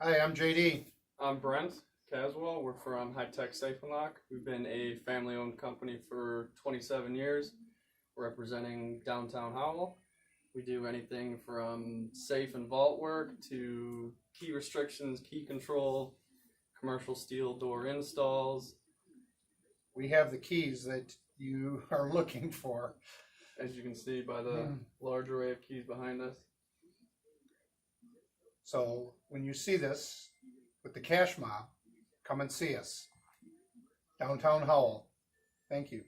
Hi, I'm JD. I'm Brent Caswell. We're from High Tech Safe and Lock. We've been a family-owned company for 27 years, representing downtown Howell. We do anything from safe and vault work to key restrictions, key control, commercial steel door installs. We have the keys that you are looking for. As you can see by the large array of keys behind us. So when you see this with the cash mob, come and see us. Downtown Howell. Thank you.